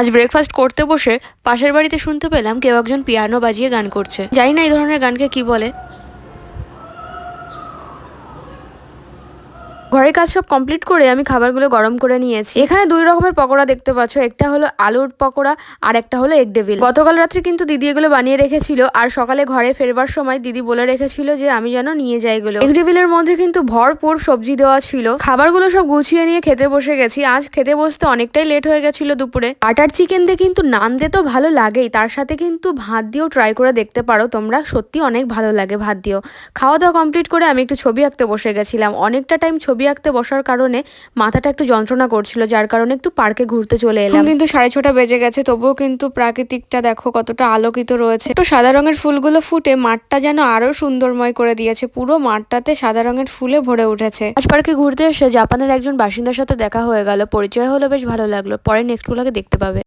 আজ ব্রেকফাস্ট করতে বসে পাশের বাড়িতে শুনতে পেলাম কেউ একজন পিয়ানো বাজিয়ে গান করছে। জানি না এই ধরনের গানকে কি বলে। ঘরের কাজ সব কমপ্লিট করে আমি খাবারগুলো গরম করে নিয়েছি। এখানে দুই রকমের পকোড়া দেখতে পাচ্ছ, একটা হলো আলুর পকোড়া আর একটা হলো এগ ডেভিল। গতকাল রাত্রে কিন্তু দিদি এগুলো বানিয়ে রেখেছিল, আর সকালে ঘরে ফেরবার সময় দিদি বলে রেখেছিল যে আমি যেন নিয়ে যাই এগুলো। এগ ডেভিলের মধ্যে কিন্তু ভরপুর সবজি দেওয়া ছিল। খাবারগুলো সব গুছিয়ে নিয়ে খেতে বসে গেছি। আজ খেতে বসতে অনেকটাই লেট হয়ে গেছিল দুপুরে। বাটার চিকেন দিয়ে কিন্তু নান দিয়ে তো ভালো লাগেই, তার সাথে কিন্তু ভাত দিয়েও ট্রাই করে দেখতে পারো তোমরা, সত্যি অনেক ভালো লাগে ভাত দিয়েও। খাওয়া দাওয়া কমপ্লিট করে আমি একটু ছবি আঁকতে বসে গেছিলাম। অনেকটা টাইম ছবি আঁকতে বসার কারণে মাথাটা একটু যন্ত্রণা করছিল, যার কারণে একটু পার্কে ঘুরতে চলে এলাম। কিন্তু 6:30 বেজে গেছে, তবুও কিন্তু প্রাকৃতিকটা দেখো কতটা আলোকিত রয়েছে। তো সাদা রঙের ফুলগুলো ফুটে মাঠটা যেন আরো সুন্দরময় করে দিয়েছে। পুরো মাঠটাতে সাদা রঙের ফুলে ভরে উঠেছে। আজ পার্কে ঘুরতে এসে জাপানের একজন বাসিন্দার সাথে দেখা হয়ে গেল, পরিচয় হলো, বেশ ভালো লাগলো। পরে নেক্সট ব্লগে দেখতে পাবে।